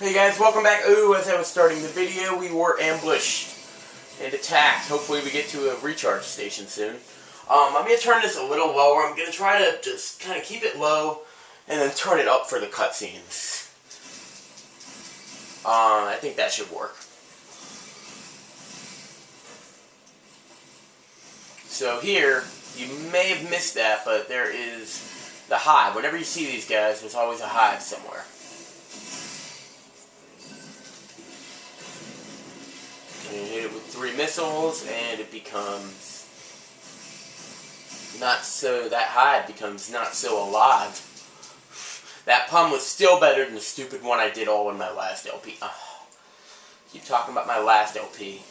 Hey guys, welcome back. As I was starting the video, we were ambushed and attacked. Hopefully we get to a recharge station soon. I'm going to turn this a little lower. I'm going to try to just kind of keep it low and then turn it up for the cutscenes. I think that should work. So here, you may have missed that, but there is the hive. Whenever you see these guys, there's always a hive somewhere. And you hit it with 3 missiles, and it becomes not so. That hive becomes not so alive. That pun was still better than the stupid one I did all in my last LP. Keep talking about my last LP.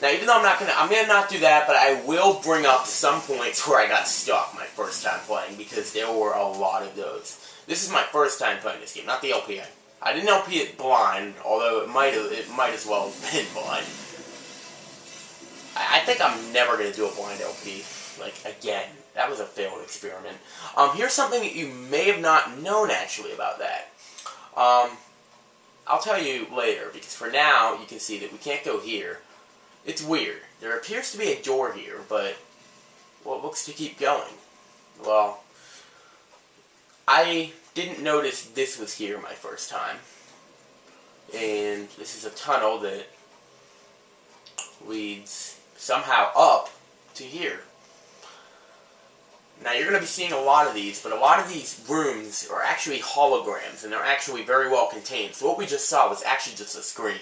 Now, even though I'm gonna not do that, but I will bring up some points where I got stuck my first time playing, because there were a lot of those. This is my first time playing this game, not the LP. I didn't LP it blind, although it might as well have been blind. I think I'm never gonna do a blind LP, like, again. That was a failed experiment. Here's something that you may have not known, actually, about that. I'll tell you later, because for now, you can see that we can't go here. It's weird. There appears to be a door here, but, well, it looks to keep going. Well, I didn't notice this was here my first time. And this is a tunnel that leads somehow up to here. Now, you're going to be seeing a lot of these, but a lot of these rooms are actually holograms, and they're actually very well contained. So what we just saw was actually just a screen.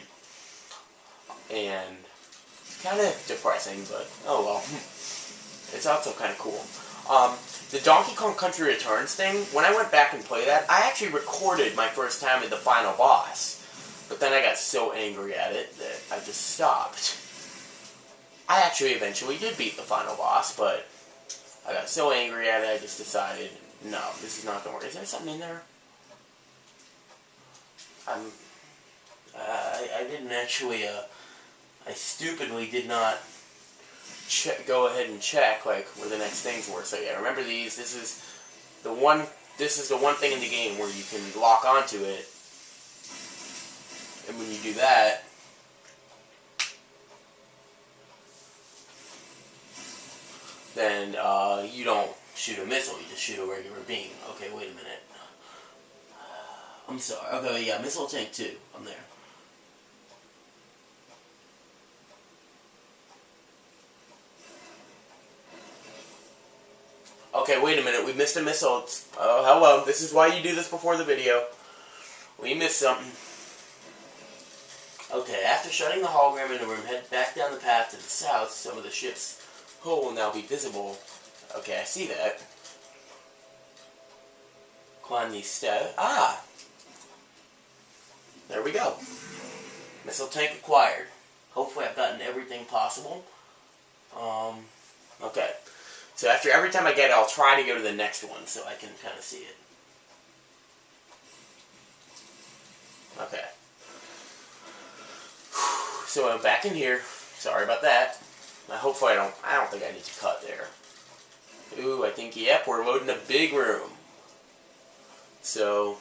And it's kind of depressing, but oh well. It's also kind of cool. The Donkey Kong Country Returns thing, when I went back and played that, I actually recorded my first time at the final boss. But then I got so angry at it that I just stopped. I actually eventually did beat the final boss, but I got so angry at it, I just decided, no, this is not going to work. Is there something in there? I didn't actually, I stupidly did not go ahead and check, like, where the next things were. So yeah, remember these. This is the one thing in the game where you can lock onto it. And when you do that, then you don't shoot a missile, you just shoot a regular beam. Okay, wait a minute. I'm sorry. Okay, yeah, missile tank 2. I'm there. Okay, wait a minute. We missed a missile. Oh, hello. This is why you do this before the video. We missed something. Okay, after shutting the hologram in the room, head back down the path to the south. Some of the ship's hull will now be visible. Okay, I see that. Climb these stairs. Ah! There we go. Missile tank acquired. Hopefully I've gotten everything possible. Okay. So after every time I get it, I'll try to go to the next one so I can kind of see it. Okay. So I'm back in here. Sorry about that. Hopefully I don't think I need to cut there. Ooh, I think, yep, we're loading a big room. So,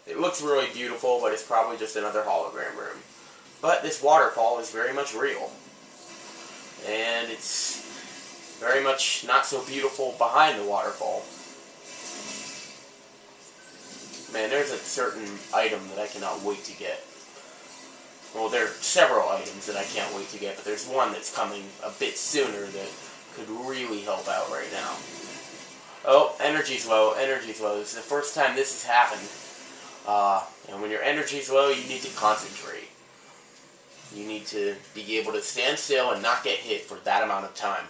it looks really beautiful, but it's probably just another hologram room. But this waterfall is very much real. And it's very much not so beautiful behind the waterfall. Man, there's a certain item that I cannot wait to get. Well, there are several items that I can't wait to get, but there's one that's coming a bit sooner that could really help out right now. Oh, energy's low, energy's low. This is the first time this has happened. And when your energy's low, you need to concentrate. You need to be able to stand still and not get hit for that amount of time.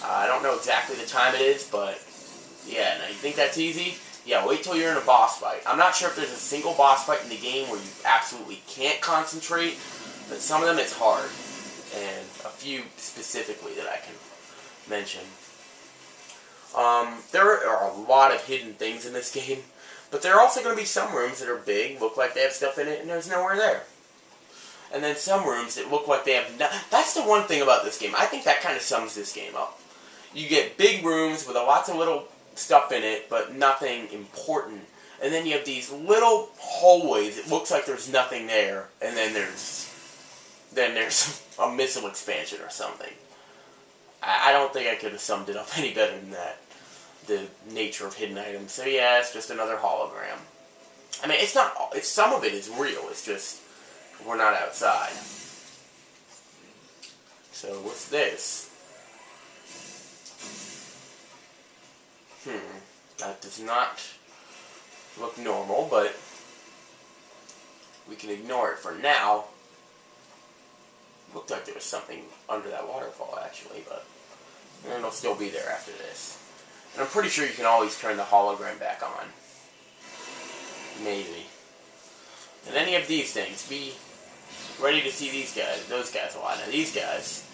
I don't know exactly the time it is, but yeah, now you think that's easy? Yeah, wait till you're in a boss fight. I'm not sure if there's a single boss fight in the game where you absolutely can't concentrate, but some of them it's hard. And a few specifically that I can mention. There are a lot of hidden things in this game, but there are also going to be some rooms that are big, look like they have stuff in it, and there's nowhere there. And then some rooms that look like they have no. That's the one thing about this game. I think that kind of sums this game up. You get big rooms with lots of little stuff in it, but nothing important. And then you have these little hallways. It looks like there's nothing there. And then there's a missile expansion or something. I don't think I could have summed it up any better than that. The nature of hidden items. So yeah, it's just another hologram. I mean, it's not. Some of it is real. It's just we're not outside. So what's this? That does not look normal, but we can ignore it for now. Looked like there was something under that waterfall, actually, but it'll still be there after this. And I'm pretty sure you can always turn the hologram back on. Maybe. And any of these things, be ready to see those guys a lot. Now these guys,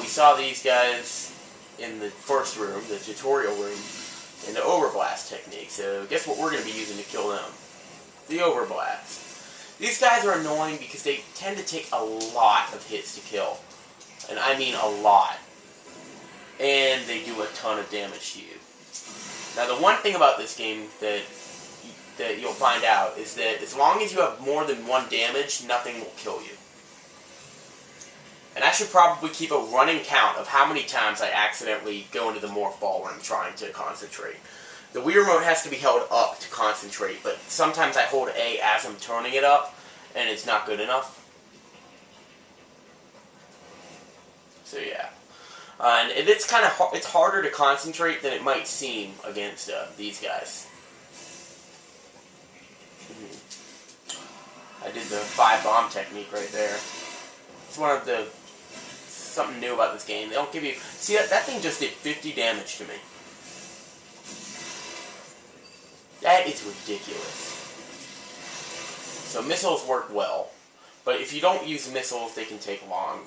we saw these guys in the first room, the tutorial room, in the overblast technique. So guess what we're going to be using to kill them? The overblast. These guys are annoying because they tend to take a lot of hits to kill. And I mean a lot. And they do a ton of damage to you. Now the one thing about this game that you'll find out is that as long as you have more than one damage, nothing will kill you. And I should probably keep a running count of how many times I accidentally go into the morph ball when I'm trying to concentrate. The Wii Remote has to be held up to concentrate, but sometimes I hold A as I'm turning it up, and it's not good enough. So yeah. And it's kind of it's harder to concentrate than it might seem against these guys. I did the 5 bomb technique right there. It's one of the something new about this game. They don't give you see that thing just did 50 damage to me. That is ridiculous. So missiles work well, but if you don't use missiles, they can take long.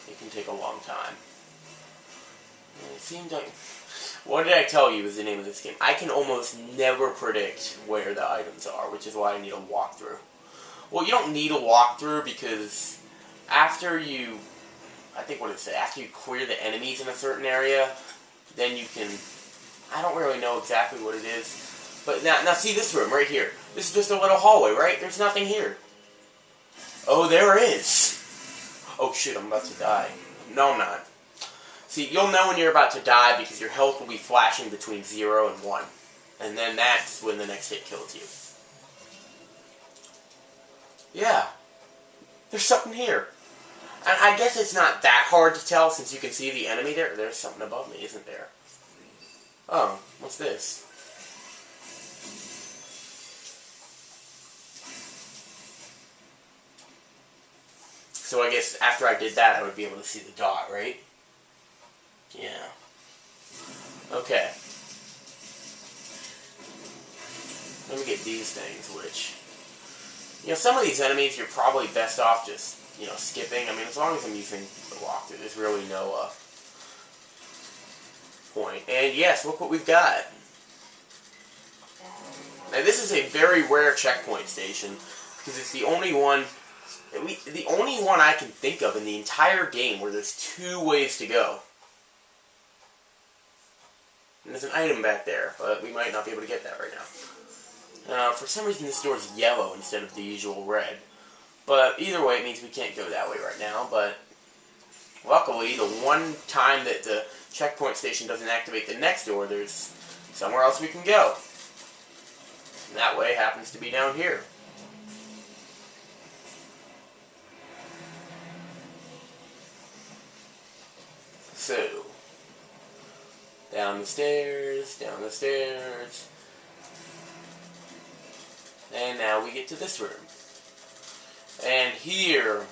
It can take a long time. And it seems like, what did I tell you is the name of this game? I can almost never predict where the items are, which is why I need a walkthrough. Well, you don't need a walkthrough because after you, I think what it said, after you clear the enemies in a certain area, then you can. I don't really know exactly what it is. But now see this room right here. This is just a little hallway, right? There's nothing here. Oh, there is. Oh shit, I'm about to die. No, I'm not. See, you'll know when you're about to die because your health will be flashing between 0 and 1. And then that's when the next hit kills you. Yeah. There's something here. And I guess it's not that hard to tell since you can see the enemy there. There's something above me, isn't there? Oh, what's this? So I guess after I did that, I would be able to see the dot, right? Yeah. Okay. Let me get these things, which... some of these enemies, you're probably best off just, skipping. I mean, as long as I'm using the walkthrough, there's really no, point. And yes, look what we've got. Now, this is a very rare checkpoint station, because it's the only one... the only one I can think of in the entire game where there's 2 ways to go. And there's an item back there, but we might not be able to get that right now. For some reason this door is yellow instead of the usual red. But either way, it means we can't go that way right now. But luckily, the one time that the checkpoint station doesn't activate the next door, there's somewhere else we can go. And that way happens to be down here. So, down the stairs, and now we get to this room. And here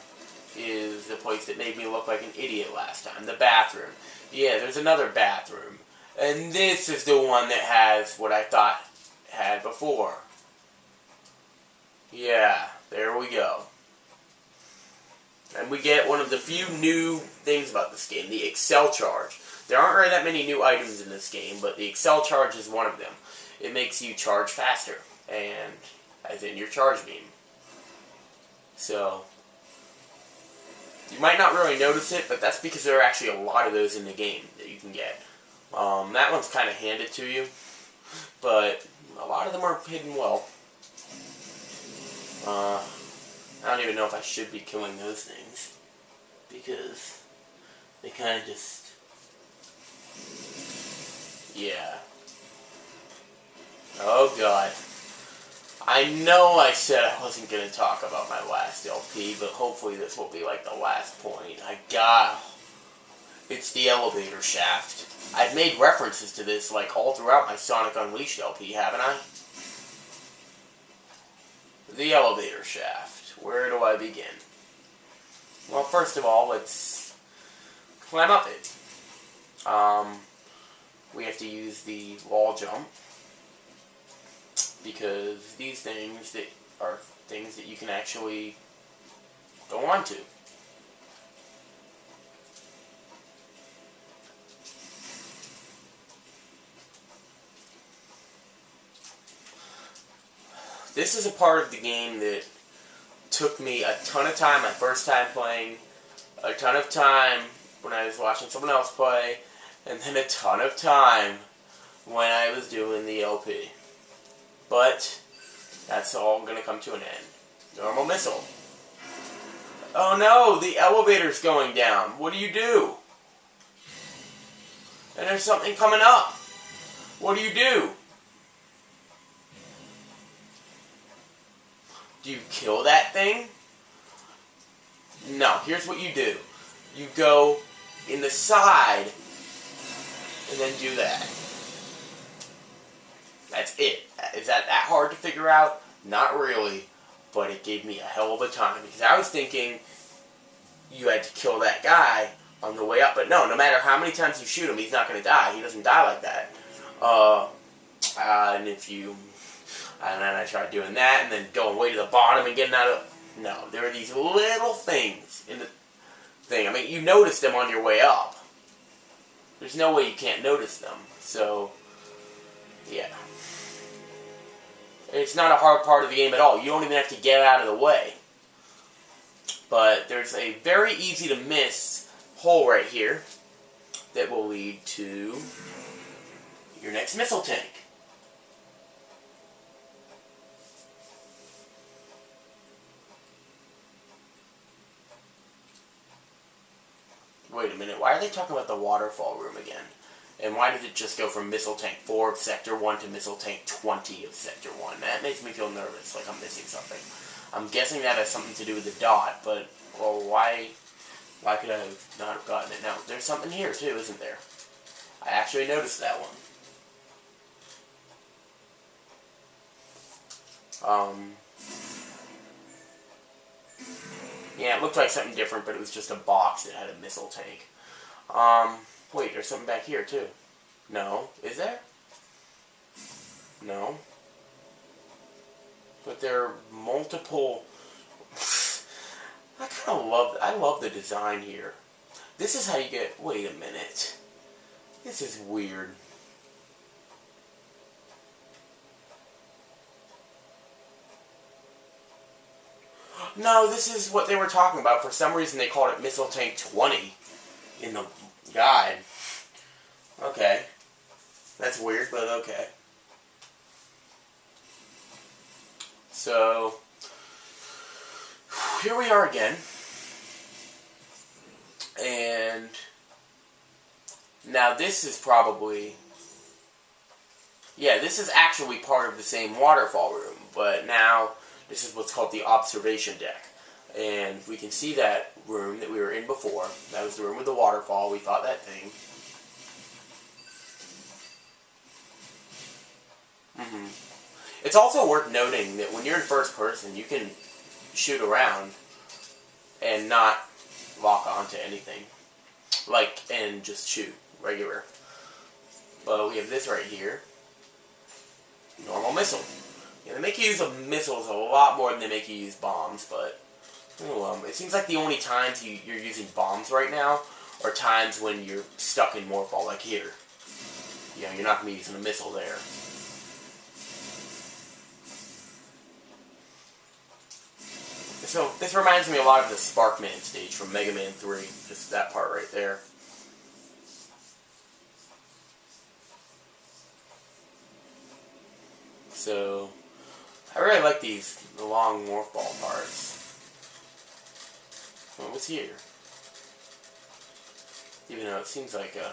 is the place that made me look like an idiot last time, the bathroom. Yeah, there's another bathroom. And this is the one that has what I thought it had before. Yeah, there we go. And we get one of the few new things about this game, the Excel Charge. There aren't really that many new items in this game, but the Excel Charge is one of them. It makes you charge faster, and as in your charge beam. So, you might not really notice it, but that's because there are actually a lot of those in the game that you can get. That one's kind of handed to you, but a lot of them are hidden well. I don't even know if I should be killing those things, because they kind of just, yeah. Oh god. I know I said I wasn't going to talk about my last LP, but hopefully this will be like the last point. It's the elevator shaft. I've made references to this like all throughout my Sonic Unleashed LP, haven't I? The elevator shaft. Where do I begin? Well, first of all, let's climb up it. We have to use the wall jump, because these things are things that you can actually go onto. This is a part of the game that took me a ton of time my first time playing, a ton of time when I was watching someone else play, and then a ton of time when I was doing the LP. But that's all going to come to an end. Normal missile. Oh no, the elevator's going down. What do you do? And there's something coming up. What do you do? Do you kill that thing? No, here's what you do. You go in the side and then do that. That's it. Is that hard to figure out? Not really, but it gave me a hell of a time, because I was thinking you had to kill that guy on the way up, but no matter how many times you shoot him, he's not going to die. He doesn't die like that. And if you... And then I tried doing that, and then going way to the bottom and getting out of... No, there are these little things in the thing. I mean, you notice them on your way up. There's no way you can't notice them. So, yeah. It's not a hard part of the game at all. You don't even have to get out of the way. But there's a very easy to miss hole right here that will lead to your next missile tank. Wait a minute, why are they talking about the waterfall room again? And why did it just go from Missile Tank 4 of Sector 1 to Missile Tank 20 of Sector 1? That makes me feel nervous, like I'm missing something. I'm guessing that has something to do with the dot, but, well, why could I have not have gotten it? Now, there's something here, too, isn't there? I actually noticed that one. Yeah, it looked like something different, but it was just a box that had a missile tank. Wait, there's something back here, too. No. Is there? No. But there are multiple... I love the design here. This is how you get... Wait a minute. This is weird. No, this is what they were talking about. For some reason, they called it Missile Tank 20 in the guide. Okay. That's weird, but okay. So, here we are again. And now this is probably... Yeah, this is actually part of the same waterfall room, but now... This is what's called the observation deck. And we can see that room that we were in before. That was the room with the waterfall. We fought that thing. It's also worth noting that when you're in first person, you can shoot around and not lock onto anything. And just shoot. Regular. But we have this right here. Normal missile. Yeah, they make you use missiles a lot more than they make you use bombs, but it seems like the only times you're using bombs right now are times when you're stuck in Morphball, like here. You know, you're not going to be using a missile there. So, this reminds me a lot of the Sparkman stage from Mega Man 3, just that part right there. So, I really like the long morph ball parts. What was here? Even though it seems like a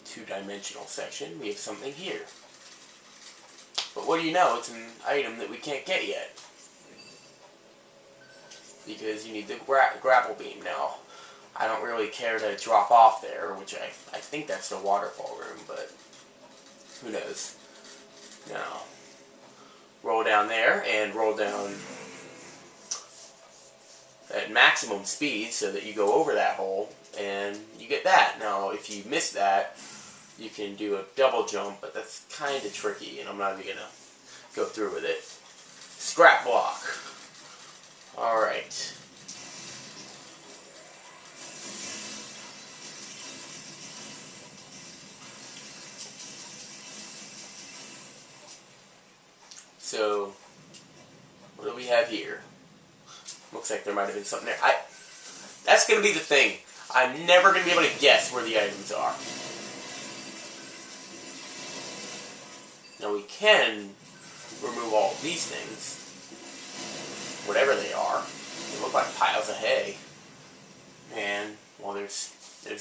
two-dimensional section, we have something here. But what do you know, it's an item that we can't get yet. Because you need the grapple beam now. I don't really care to drop off there, which I think that's the waterfall room, but who knows. Now, roll down there and roll down at maximum speed so that you go over that hole and you get that. Now, if you miss that, you can do a double jump, but that's kind of tricky, and I'm not even going to go through with it. Scrap block. Alright. So, what do we have here? Looks like there might have been something there. That's going to be the thing. I'm never going to be able to guess where the items are. Now we can remove all of these things. Whatever they are. They look like piles of hay. And, well, there's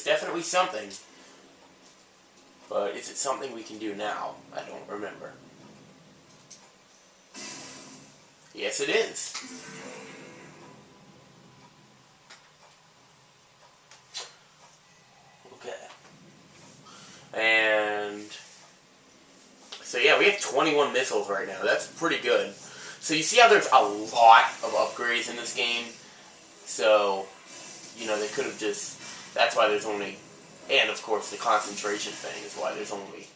definitely something. But is it something we can do now? I don't remember. Yes, it is. Okay. And so yeah, we have 21 missiles right now. That's pretty good. So you see how there's a lot of upgrades in this game? So, you know, they could have just... That's why there's only... And, of course, the concentration thing is why there's only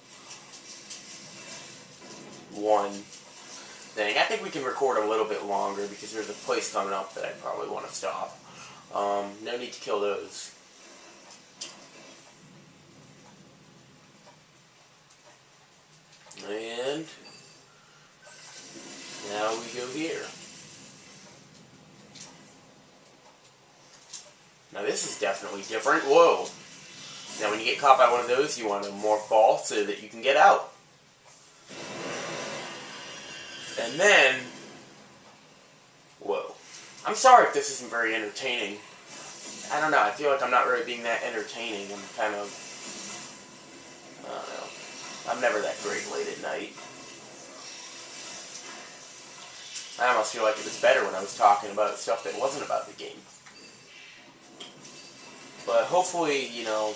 one thing. I think we can record a little bit longer because there's a place coming up that I probably want to stop. No need to kill those. And now we go here. Now this is definitely different. Whoa. Now when you get caught by one of those, you want to morph ball so that you can get out. And then, whoa. I'm sorry if this isn't very entertaining. I don't know, I feel like I'm not really being that entertaining. I'm kind of, I don't know. I'm never that great late at night. I almost feel like it was better when I was talking about stuff that wasn't about the game. But hopefully, you know,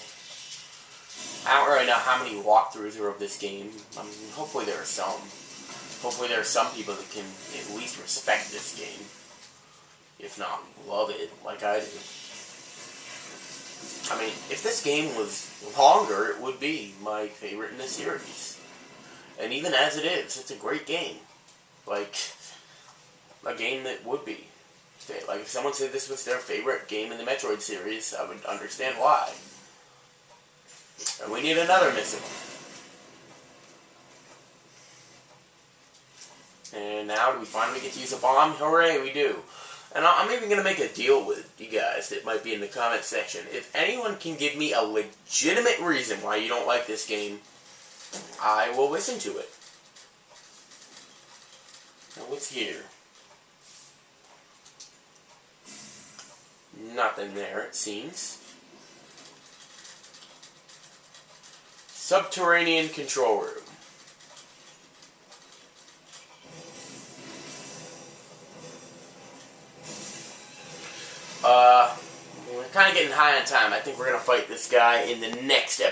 I don't really know how many walkthroughs are of this game. I mean, hopefully there are some. Hopefully there are some people that can at least respect this game. If not, love it, like I do. I mean, if this game was longer, it would be my favorite in the series. And even as it is, it's a great game. Like, a game that would be. Like, if someone said this was their favorite game in the Metroid series, I would understand why. And we need another missile. And now do we finally get to use a bomb? Hooray, we do. And I'm even going to make a deal with you guys that might be in the comment section. If anyone can give me a legitimate reason why you don't like this game, I will listen to it. Now what's here? Nothing there, it seems. Subterranean control room. We're kind of getting high on time. I think we're going to fight this guy in the next episode.